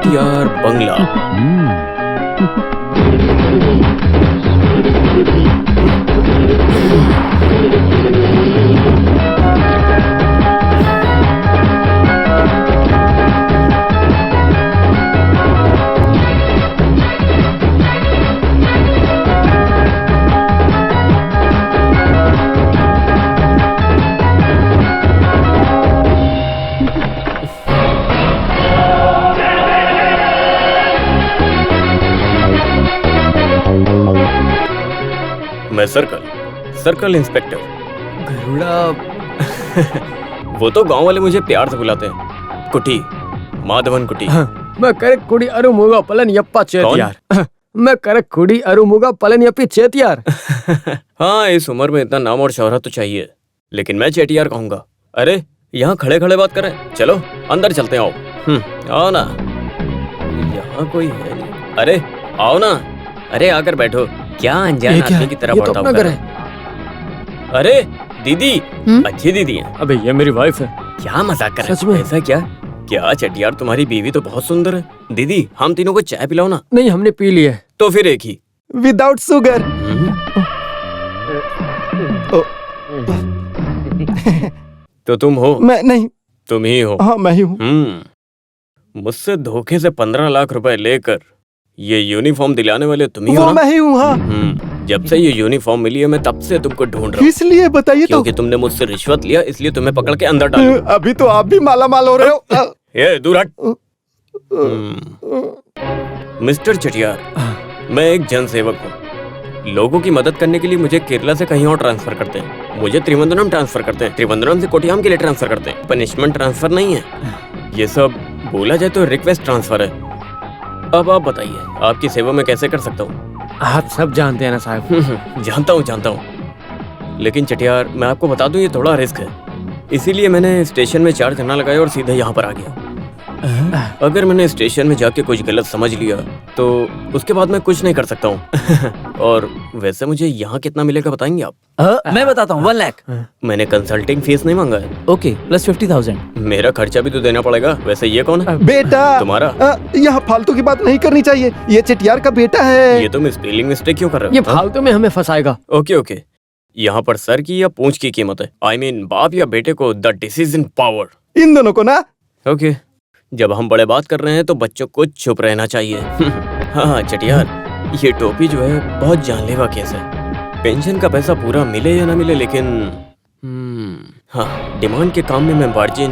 चेटियार बंगला। मैं circle inspector Garuda. वो तो गांव वाले मुझे प्यार से बुलाते हैं कुटी, माधवन कुटी। मैं करेक्ट कुड़ी अरुमुगा पलन यप्पा चेतियार। मैं करेक्ट कुड़ी अरुमुगा पलन यप्पी चेतियार। हाँ, इस उम्र में इतना नाम और शोहरत तो चाहिए, लेकिन मैं चेटियार कहूंगा। अरे यहाँ खड़े खड़े बात करें, चलो अंदर चलते हैं। आओ आओ ना, यहाँ कोई है नहीं। अरे आओ ना, अरे आकर बैठो। क्या अनजान आदमी की तरह बढ़ता हुआ। अरे दीदी, अच्छी दीदी है। अबे ये मेरी वाइफ है। क्या मजाक कर रहे सच में? ऐसा क्या? क्या चटियार, तुम्हारी बीवी तो बहुत सुंदर है। दीदी हम तीनों को चाय पिलाओ ना। नहीं, हमने पी ली है। तो फिर एक ही विदाउट शुगर। तो तुम हो? मैं नहीं। तुम ही हो? हाँ मैं ही हूँ। मुझसे धोखे से 15 लाख रुपए लेकर ये यूनिफॉर्म दिलाने वाले तुम ही हो वो ना? मैं ही हूँ। हाँ। जब से ये यूनिफॉर्म मिली है मैं तब से तुमको ढूंढ रहा हूँ। इसलिए बताइए तो। क्योंकि तुमने मुझसे रिश्वत लिया, इसलिए तुम्हें पकड़ के अंदर डाला। अभी तो आप भी माला माल हो रहे हो। ये दूर हट। मिस्टर चटियार, मैं एक जन सेवक हूँ। लोगों की मदद करने के लिए मुझे केरला से कहीं और ट्रांसफर करते हैं, मुझे त्रिवेंद्रम ट्रांसफर करते हैं, त्रिवेंद्रम से कोट्याम के लिए ट्रांसफर करते हैं। पनिशमेंट ट्रांसफर नहीं है, ये सब बोला जाए तो रिक्वेस्ट ट्रांसफर है। अब आप बताइए, आपकी सेवा में कैसे कर सकता हूँ? आप सब जानते हैं ना साहब। जानता हूँ। लेकिन चटियार, मैं आपको बता दूं ये थोड़ा रिस्क है, इसीलिए मैंने स्टेशन में 4 धरना लगाया और सीधे यहाँ पर आ गया। अगर मैंने स्टेशन में जाके कुछ गलत समझ लिया तो उसके बाद मैं कुछ नहीं कर सकता हूँ। और वैसे मुझे यहाँ कितना मिलेगा बताएंगे आप? मैं बताता हूँ, 1 लाख। मैंने कंसल्टिंग फीस नहीं मांगा है। Okay, plus 50,000। मेरा खर्चा भी तो देना पड़ेगा। वैसे ये कौन है? बेटा तुम्हारा? यहाँ फालतू की बात नहीं करनी चाहिए। ये चटियार का बेटा है। ये तुम स्पेलिंग मिस्टेक क्यों कर रहे हो? ये फालतू में हमें फंसाएगा। ओके, यहाँ पर सर की या पूंछ की कीमत है। I mean, बाप या बेटे को द डिसीजन पावर। इन दोनों को ना। ओके, जब हम बड़े बात कर रहे हैं तो बच्चों को चुप रहना चाहिए। हाँ चटियार, ये टोपी जो है बहुत जानलेवा केस है। पेंशन का पैसा पूरा मिले या ना मिले, लेकिन हाँ, डिमांड के काम में मैं मार्जिन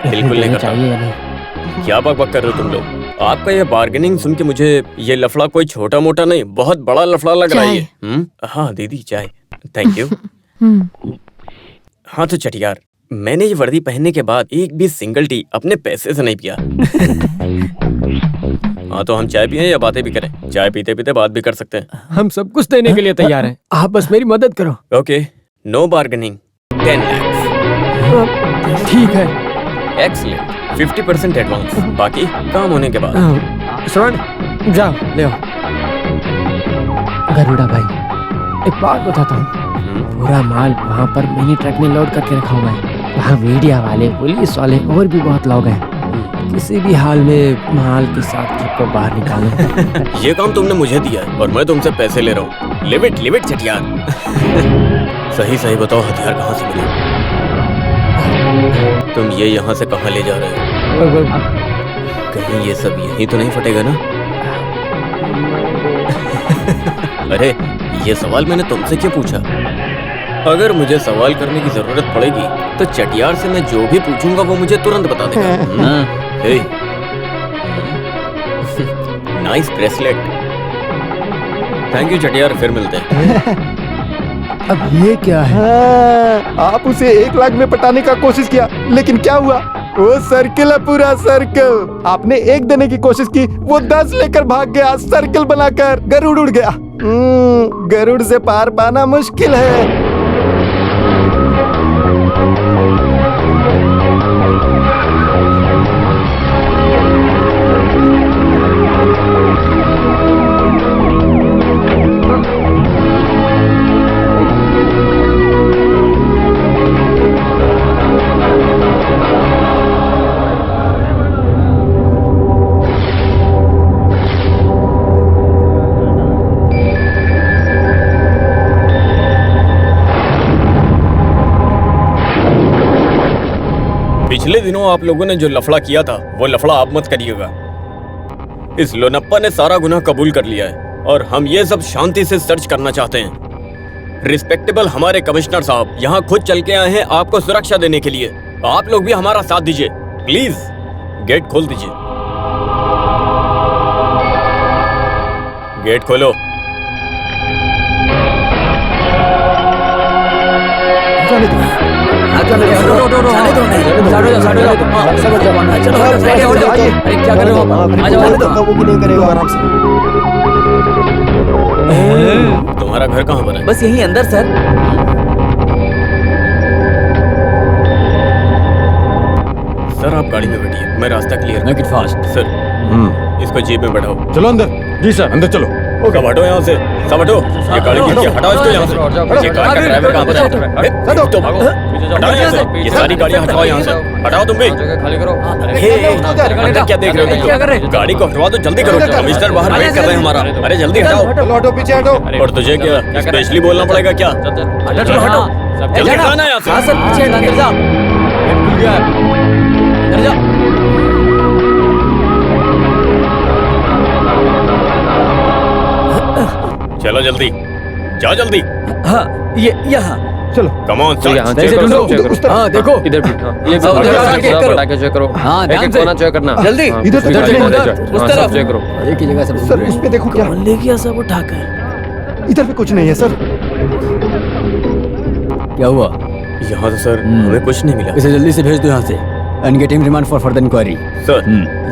बिल्कुल नहीं करता। क्या बकबक कर रहे हो तुम लोग? आपका ये बार्गेनिंग सुन के मुझे ये लफड़ा कोई छोटा मोटा नहीं, बहुत बड़ा लफड़ा लग रहा है। हाँ दीदी, चाय। Thank you. हाँ तो चटियार, मैंने ये वर्दी पहनने के बाद एक भी सिंगल टी अपने पैसे से नहीं पिया। हाँ तो हम चाय पिए या बातें भी करें? चाय पीते पीते बात भी कर सकते हैं। हम सब कुछ देने के लिए तैयार हैं, आप बस मेरी मदद करो। Okay, no bargaining, 10 lakh. ठीक है। एक्सीलेंट, 50% एडवांस, बाकी काम होने के बाद। श्रवण, जाओ ले आओ। गरुड़ा भाई, एक बात बताता हूँ, पूरा माल वहाँ पर मिनी ट्रक में लोड करके रखा हुआ है। वहाँ मीडिया वाले, पुलिस वाले और भी बहुत लोग हैं। किसी भी हाल में माल के साथ ट्रक को बाहर निकालो। ये काम तुमने मुझे दिया है और मैं तुमसे पैसे ले रहा हूँ। लिमिट चटियार। सही बताओ, हथियार कहाँ से मिले? तुम ये यहाँ से कहाँ ले जा रहे हो? कहीं ये सब यहीं तो नहीं फटेगा ना? अरे ये सवाल मैंने तुमसे क्यों पूछा? अगर मुझे सवाल करने की जरूरत पड़ेगी तो चटियार से मैं जो भी पूछूंगा वो मुझे तुरंत बता देगा। हे, नाइस ब्रेसलेट। थैंक यू चटियार, फिर मिलते हैं। अब ये क्या है? आप उसे 1 लाख में पटाने का कोशिश किया, लेकिन क्या हुआ? वो सर्किल है, पूरा सर्किल। आपने 1 देने की कोशिश की, वो 10 लेकर भाग गया। सर्किल बनाकर गरुड़ उड़ गया। गरुड़ से पार पाना मुश्किल है। पिछले दिनों आप लोगों ने जो लफड़ा किया था वो लफड़ा आप मत करिएगा। इस लोनप्पा ने सारा गुनाह कबूल कर लिया है और हम ये सब शांति से सर्च करना चाहते हैं। रिस्पेक्टेबल हमारे कमिश्नर साहब यहाँ खुद चल के आए हैं आपको सुरक्षा देने के लिए। आप लोग भी हमारा साथ दीजिए प्लीज। गेट खोल दीजिए। गेट खोलो। क्या कर रहे हो? आ जाओ। वो भी नहीं करेगा आराम से। तुम्हारा घर कहाँ पर है? बस यहीं अंदर सर। सर आप गाड़ी में बैठिए, मैं रास्ता clear. Make it fast. Sir इसको जीप में बैठाओ। चलो अंदर। जी सर अंदर चलो। सब हटो यहाँ से, सब हटो। ये गाड़ी खींचिए, हटाओ इसको यहाँ से। ये कार का ड्राइवर कहाँ पर है? तुम हटाओ यहाँ से, ये सारी गाड़ियाँ हटाओ यहाँ से। हटाओ तुम भी। खाली करो। अंदर क्या देख रहे हो तुम? गाड़ी को हटवा दो, जल्दी करो। कमिश्नर बाहर वेट कर रहे हैं हमारा। अरे जल्दी हटाओ। हटो पीछे हटो। और तुझे क्या स्पेशली बोलना पड़ेगा क्या? हटो। जल्दी जाना यहाँ से। हाँ सर, पीछे अंदर जा। अंदर जा। चलो जल्दी, जाओ जल्दी। हाँ ये यहाँ। चलो कम ऑन यहाँ चेक चेक करो, करो। उस तरफ। हाँ देखो इधर भी। हाँ, ये भी पटाखे चेक करो। हाँ, ध्यान एक से। कोना चेक करना। जल्दी। हाँ, इधर से उधर चेक चेक करो। करो। उस हाँ, तरफ। सब चेक करो। एक ही जगह से सर उस पे देखो क्या। ले गया सब उठाकर। इधर पे कुछ नहीं है सर। क्या हुआ? यहाँ तो सर हमें कुछ नहीं मिला। इसे जल्दी से भेज दो यहाँ से and get him remand for further inquiry. Sir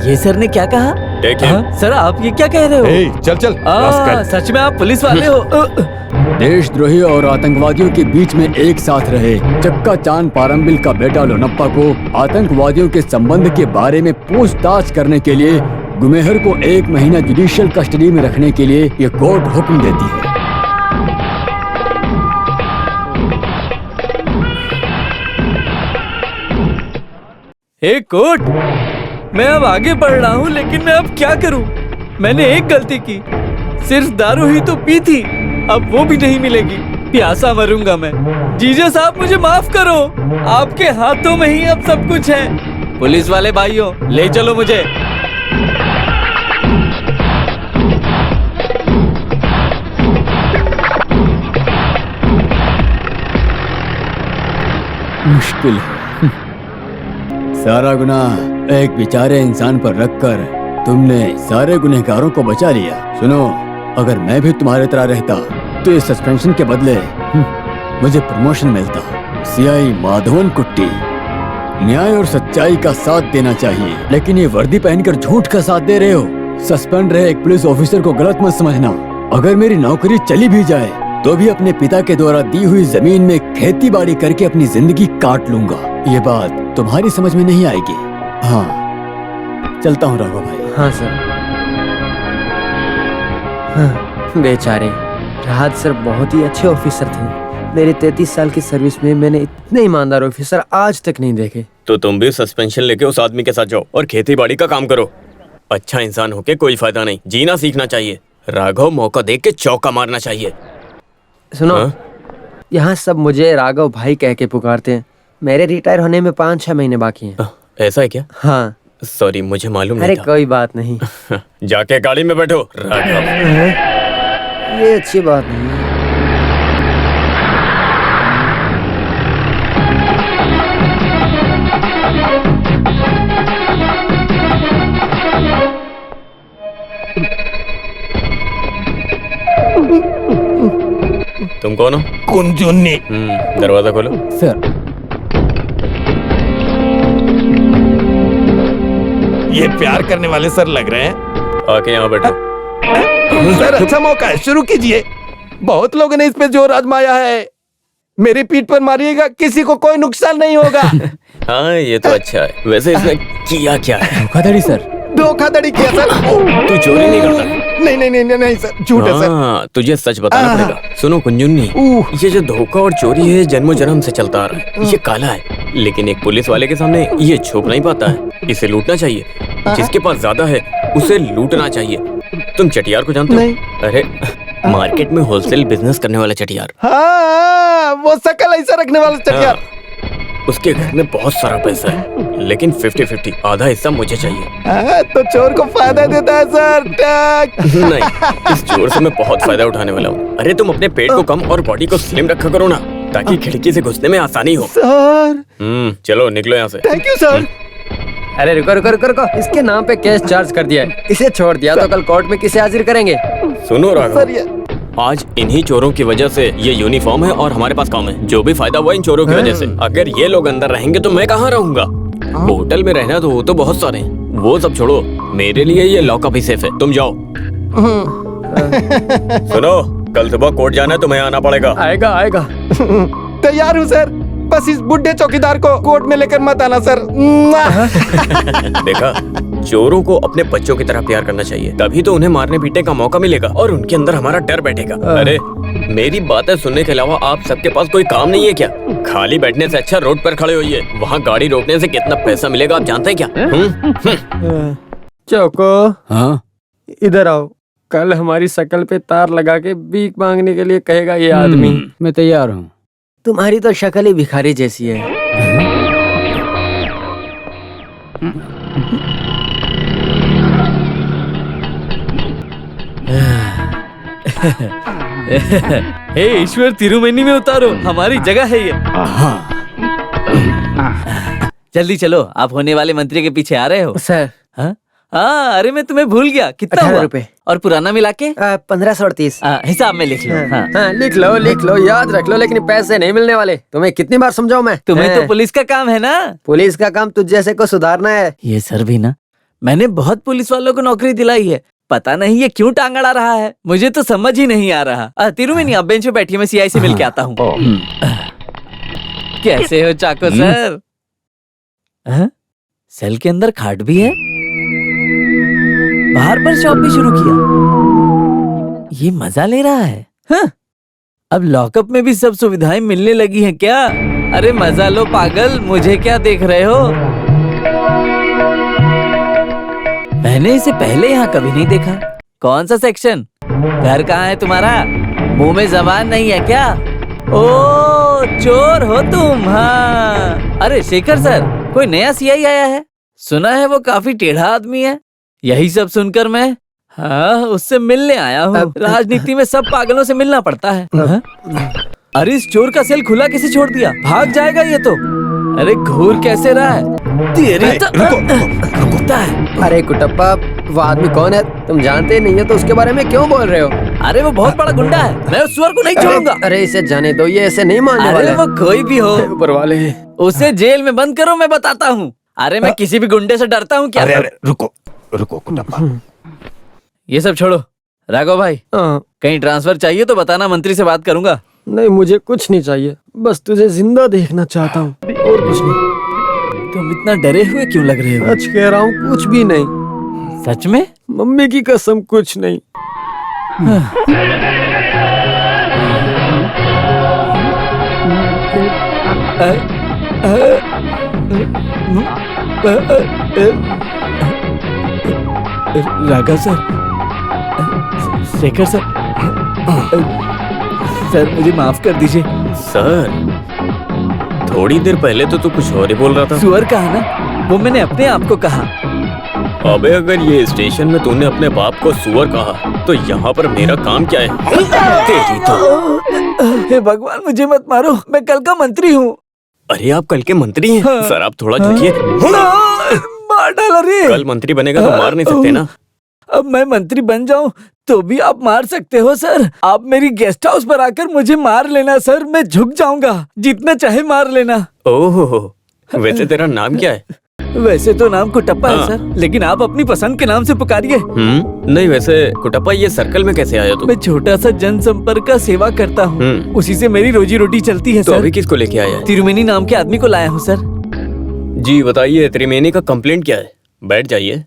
ये सर ने क्या कहा? देखिए सर आप ये क्या कह रहे हो? ए, चल चल। सच में आप पुलिस वाले हो? देशद्रोही और आतंकवादियों के बीच में एक साथ रहे चक्का चांद पारंबिल का बेटा लोनप्पा को आतंकवादियों के संबंध के बारे में पूछताछ करने के लिए गुमेहर को 1 महीना जुडिशियल कस्टडी में रखने के लिए ये कोर्ट हुक्म देती है। एक कोर्ट, मैं अब आगे बढ़ रहा हूँ लेकिन मैं अब क्या करूँ? मैंने एक गलती की, सिर्फ दारू ही तो पी थी, अब वो भी नहीं मिलेगी। प्यासा मरूंगा मैं। जीजा साहब मुझे माफ करो, आपके हाथों में ही अब सब कुछ है। पुलिस वाले भाइयों ले चलो मुझे। मुश्किल है। सारा गुनाह एक बेचारे इंसान पर रखकर तुमने सारे गुनहगारों को बचा लिया। सुनो, अगर मैं भी तुम्हारे तरह रहता तो इस सस्पेंशन के बदले मुझे प्रमोशन मिलता। सीआई माधवन कुट्टी, न्याय और सच्चाई का साथ देना चाहिए, लेकिन ये वर्दी पहनकर झूठ का साथ दे रहे हो। सस्पेंड रहे एक पुलिस ऑफिसर को गलत मत समझना। अगर मेरी नौकरी चली भी जाए तो भी अपने पिता के द्वारा दी हुई जमीन में खेती बाड़ी करके अपनी जिंदगी काट लूंगा। ये बात तुम्हारी समझ में नहीं आएगी। हाँ, चलता हूँ राघव भाई। हाँ सर। हाँ, बेचारे राहत सर बहुत ही अच्छे ऑफिसर थे। मेरे 33 साल की सर्विस में मैंने इतने ईमानदार ऑफिसर आज तक नहीं देखे। तो तुम भी सस्पेंशन लेके उस आदमी के साथ जाओ और खेती बाड़ी का काम करो। अच्छा इंसान होके कोई फायदा नहीं, जीना सीखना चाहिए। राघव मौका देख के चौका मारना चाहिए। सुनो, हाँ? यहाँ सब मुझे राघव भाई कह के पुकारते हैं। मेरे रिटायर होने में 5-6 महीने बाकी हैं। ऐसा है क्या? हाँ। सॉरी, मुझे मालूम अरे नहीं था। कोई बात नहीं। जाके गाड़ी में बैठो राघव। ये अच्छी बात नहीं है। तुम कौन हो? कुंजुन्नी। दरवाजा खोलो। सर, ये प्यार करने वाले सर लग रहे हैं। आके यहाँ बैठो। सर अच्छा मौका है, शुरू कीजिए। बहुत लोगों ने इस पे जोर आजमाया है। मेरी पीठ पर मारिएगा, किसी को कोई नुकसान नहीं होगा। हाँ ये तो अच्छा है। वैसे इसने किया क्या है? धोखाधड़ी सर। धोखाधड़ी किया सर। तू चोरी नहीं करता? नहीं नहीं नहीं नहीं सर, झूठ है सर। हाँ, तुझे सच बताना पड़ेगा। सुनो कुंजुन्नी, ये जो धोखा और चोरी है जन्मों जन्म से चलता आ रहा है। ये काला है, लेकिन एक पुलिस वाले के सामने ये छुप नहीं पाता है। इसे लूटना चाहिए। जिसके पास ज्यादा है उसे लूटना चाहिए। तुम चटियार को जानते हो? अरे मार्केट में होलसेल बिजनेस करने वाला चटियार। हाँ, वो शकल ऐसा रखने वाला चटियार। उसके घर में बहुत सारा पैसा है, लेकिन 50-50 आधा हिस्सा मुझे चाहिए। तो चोर को फायदा देता है सर। टक। नहीं, इस चोर से मैं बहुत फायदा उठाने वाला हूँ। अरे तुम अपने पेट को कम और बॉडी को स्लिम रखा करो ना, ताकि खिड़की से घुसने में आसानी हो। सर चलो निकलो यहाँ से। Thank you sir. अरे रुको रुको रुको रुको, इसके नाम पे केस चार्ज कर दिया है। इसे छोड़ दिया तो कल कोर्ट में किसे हाजिर करेंगे? सुनो राघव, सर ये आज इन्हीं चोरों की वजह से ये यूनिफॉर्म है और हमारे पास काम है। जो भी फायदा हुआ इन चोरों की वजह से। अगर ये लोग अंदर रहेंगे तो मैं कहाँ रहूंगा? होटल में रहना तो वो तो बहुत सारे हैं। वो सब छोड़ो, मेरे लिए ये लॉकअप ही सेफ है। तुम जाओ। सुनो, कल सुबह कोर्ट जाना है, तुम्हें आना पड़ेगा। आएगा आएगा। तैयार हूँ सर, बस इस बुढ़े चौकीदार को कोर्ट में लेकर मत आना सर। देखा, चोरों को अपने बच्चों की तरह प्यार करना चाहिए, तभी तो उन्हें मारने पीटने का मौका मिलेगा और उनके अंदर हमारा डर बैठेगा। अरे मेरी बातें सुनने के अलावा आप सबके पास कोई काम नहीं है क्या? खाली बैठने से अच्छा रोड पर खड़े होइए। वहाँ गाड़ी रोकने से कितना पैसा मिलेगा आप जानते हैं क्या? चौको, हाँ इधर आओ। कल हमारी शकल पे तार लगा के भीख मांगने के लिए कहेगा ये आदमी। मैं तैयार हूँ। तुम्हारी तो शक्ल ही भिखारी जैसी है। हे ईश्वर, तिरुमेनी में उतारो, हमारी जगह है ये। जल्दी चलो, आप होने वाले मंत्री के पीछे आ रहे हो। सर हाँ, अरे मैं तुम्हें भूल गया। कितना 18 हुआ? रुपए। और पुराना मिला के 1538। हिसाब में लिख लो। हाँ। हाँ, लिख लो याद रख लो, लेकिन पैसे नहीं मिलने वाले। तुम्हें कितनी बार समझाऊं मैं? तुम्हें तो पुलिस का काम है ना। पुलिस का काम तुझ जैसे को सुधारना है। ये सर भी ना, मैंने बहुत पुलिस वालों को नौकरी दिलाई है, पता नहीं ये क्यों टांग अड़ा रहा है, मुझे तो समझ ही नहीं आ रहा। तिरुमेनी, आप बेंच पे बैठिए, मैं सीआई से मिल के आता हूँ। कैसे हो चाको सर? सेल के अंदर खाट भी है, बाहर पर शॉप भी शुरू किया। ये मजा ले रहा है। हाँ? अब लॉकअप में भी सब सुविधाएं मिलने लगी हैं क्या? अरे मजा लो पागल, मुझे क्या देख रहे हो? मैंने इसे पहले यहाँ कभी नहीं देखा। कौन सा सेक्शन? घर कहाँ है तुम्हारा? मुंह में जबान नहीं है क्या? ओ चोर हो तुम। हाँ, अरे शेखर सर, कोई नया सीआई आया है, सुना है वो काफी टेढ़ा आदमी है। यही सब सुनकर मैं उससे मिलने आया हूँ। राजनीति में सब पागलों से मिलना पड़ता है। अरे इस चोर का सेल खुला कैसे छोड़ दिया? भाग जाएगा ये तो। अरे घूर कैसे रहा है? तेरी तो कुत्ता है। अरे कुटप्पा, वो आदमी कौन है तुम जानते नहीं हो तो उसके बारे में क्यों बोल रहे हो? अरे वो बहुत बड़ा गुंडा है, मैं उस सुअर को नहीं छोड़ूंगा। अरे इसे जाने दो, ये ऐसे नहीं मानने वाला अरे है। वो कोई भी हो, ऊपर वाले उसे जेल में बंद करो, मैं बताता हूँ। अरे मैं किसी भी गुंडे से डरता हूँ क्या? अरे रुको कुटप्पा। ये सब छोड़ो, राघव भाई कहीं ट्रांसफर चाहिए तो बताना, मंत्री से बात करूंगा। नहीं, मुझे कुछ नहीं चाहिए, बस तुझे जिंदा देखना चाहता हूँ और कुछ नहीं। तुम इतना डरे हुए क्यों लग रहे हो? सच कह रहा हूँ, कुछ भी नहीं। सच में? मम्मी की कसम, कुछ नहीं। Raghav sir, Shekhar sir, sir मुझे माफ कर दीजिए। सर, थोड़ी देर पहले तो तू कुछ और ही बोल रहा था। सुअर कहा ना, वो मैंने अपने आप को कहा। अबे अगर ये स्टेशन में तूने अपने बाप को सुअर कहा तो यहाँ पर मेरा काम क्या है? तेरी तो। हे भगवान, मुझे मत मारो, मैं कल का मंत्री हूँ। अरे आप कल के मंत्री हैं? हाँ। सर आप थोड़ा झुकिए। मार डाला रे। कल मंत्री बनेगा तो मार नहीं सकते ना। अब मैं मंत्री बन जाऊं तो भी आप मार सकते हो सर। आप मेरी गेस्ट हाउस पर आकर मुझे मार लेना सर, मैं झुक जाऊंगा, जितना चाहे मार लेना। ओह, वैसे तेरा नाम क्या है? वैसे तो नाम कुटप्पा है हाँ। सर, लेकिन आप अपनी पसंद के नाम से पुकारिए। नहीं वैसे कुटप्पा, ये सर्कल में कैसे आया तू? मैं छोटा सा जनसंपर्क का सेवा करता हूँ, उसी से मेरी रोजी रोटी चलती है तो सर। अभी किसको लेके आया है? तिरुमेनी नाम के आदमी को लाया हूँ सर। जी बताइए, त्रिवेणी का कंप्लेंट क्या है? बैठ जाइए।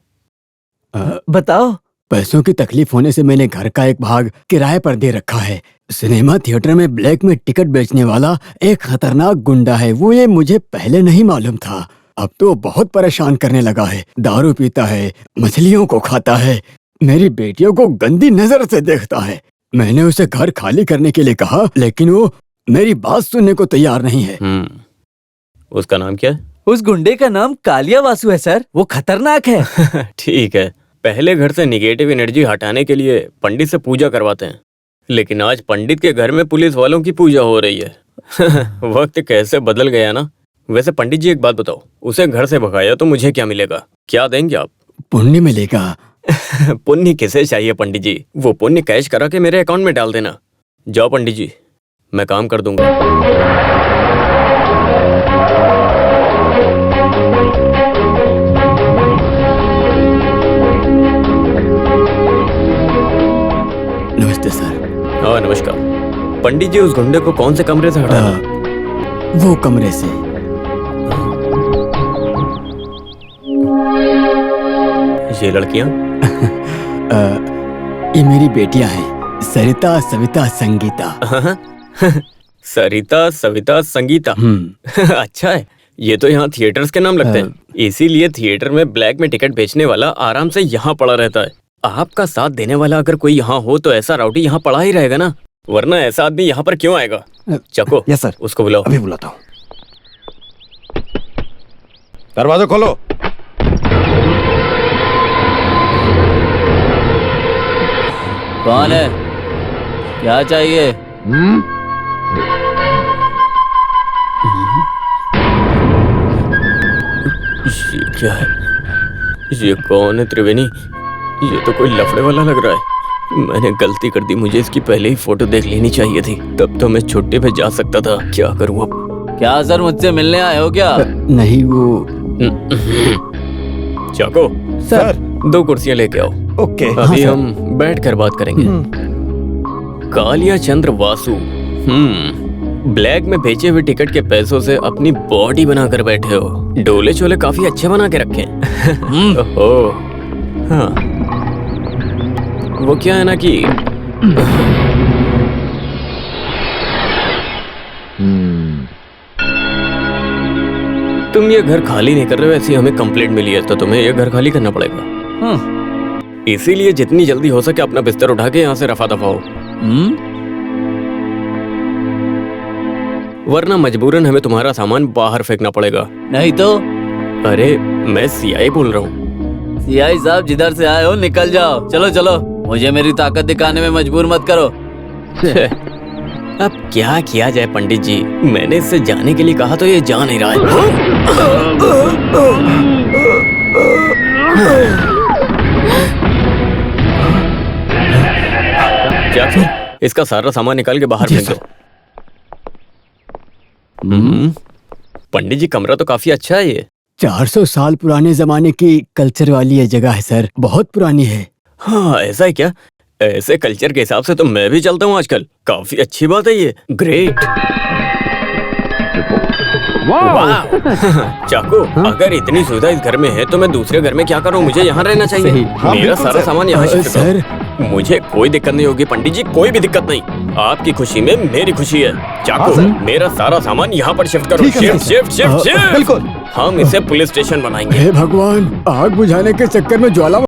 बताओ। पैसों की तकलीफ होने से मैंने घर का एक भाग किराए पर दे रखा है। सिनेमा थिएटर में ब्लैक में टिकट बेचने वाला एक खतरनाक गुंडा है। वो ये मुझे पहले नहीं मालूम था, अब तो बहुत परेशान करने लगा है। दारू पीता है, मछलियों को खाता है, मेरी बेटियों को गंदी नजर से देखता है। मैंने उसे घर खाली करने के लिए कहा, लेकिन वो मेरी बात सुनने को तैयार नहीं है। उसका नाम क्या है? उस गुंडे का नाम कालिया वासु है सर, वो खतरनाक है। ठीक है, पहले घर से निगेटिव एनर्जी हटाने के लिए पंडित से पूजा करवाते हैं, लेकिन आज पंडित के घर में पुलिस वालों की पूजा हो रही है। वक्त कैसे बदल गया ना। वैसे पंडित जी एक बात बताओ, उसे घर से भगाया तो मुझे क्या मिलेगा? क्या देंगे आप? पुण्य मिलेगा। पुण्य किसे चाहिए पंडित जी? वो पुण्य कैश करा के मेरे अकाउंट में डाल देना। जाओ पंडित जी, मैं काम कर दूंगा। नमस्ते सर। हाँ नमस्कार। पंडित जी, उस गुंडे को कौन से कमरे से हटाना? वो कमरे से। ये लड़कियां? ये मेरी बेटियां हैं, सरिता, सविता, संगीता। सरिता, सविता, संगीता। अच्छा है, ये तो यहाँ थिएटर्स के नाम लगते हैं। इसीलिए थिएटर में ब्लैक में टिकट बेचने वाला आराम से यहाँ पड़ा रहता है। आपका साथ देने वाला अगर कोई यहाँ हो तो ऐसा राउडी यहाँ पड़ा ही रहेगा ना, वरना ऐसा आदमी यहाँ पर क्यों आएगा? चको, यस सर। उसको बुलाओ। अभी बुलाता हूँ। दरवाजा खोलो। कौन है? क्या चाहिए? ये क्या है? ये कौन है त्रिवेणी? ये तो कोई लफड़े वाला लग रहा है। मैंने गलती कर दी, मुझे इसकी पहले ही फोटो देख लेनी चाहिए थी, तब तो मैं छुट्टी पे जा सकता था। क्या करूं अब? क्या सर, मुझसे मिलने आए हो क्या? नहीं, वो चाको, सर। 2 कुर्सियां लेके आओ। ओके। अभी हम बैठकर बात करेंगे। कालिया चंद्र वासु, ब्लैक में बेचे हुए टिकट के पैसों से अपनी बॉडी बनाकर बैठे हो। डोले चोले काफी अच्छे बना के रखे। ओहो, हाँ। वो क्या है ना कि तुम ये घर खाली नहीं कर रहे हो, ऐसी हमें कंप्लेंट मिली है, तो तुम्हें ये घर खाली करना पड़ेगा। इसीलिए जितनी जल्दी हो सके अपना बिस्तर उठा के यहाँ से रफा दफा हो, वरना मजबूरन हमें तुम्हारा सामान बाहर फेंकना पड़ेगा। नहीं तो? अरे मैं सीआई बोल रहा हूँ। सीआई साहब, जिधर से आए हो निकल जाओ। चलो चलो, मुझे मेरी ताकत दिखाने में मजबूर मत करो। अब क्या किया जाए पंडित जी? मैंने इससे जाने के लिए कहा तो ये जा नहीं रहा है। क्या फिर? इसका सारा सामान निकाल के बाहर फेंक दो। पंडित जी, कमरा तो काफी अच्छा है ये। 400 साल पुराने जमाने की कल्चर वाली ये जगह है सर, बहुत पुरानी है। हाँ, ऐसा है क्या? ऐसे कल्चर के हिसाब से तो मैं भी चलता हूँ आजकल। काफी अच्छी बात है ये। ग्रेट। वाह। चाकू, अगर इतनी सुविधा इस घर में है तो मैं दूसरे घर में क्या करूँ? मुझे यहाँ रहना चाहिए। मेरा सारा सामान यहाँ शिफ्ट सर, करो। मुझे कोई दिक्कत नहीं होगी पंडित जी, कोई भी दिक्कत नहीं। आपकी खुशी में मेरी खुशी है। चाकू, मेरा सारा सामान यहाँ पर शिफ्ट करो। Shift shift shift shift. बिल्कुल। हम इसे पुलिस स्टेशन बनाएंगे। हे भगवान, आग बुझाने के चक्कर में ज्वाला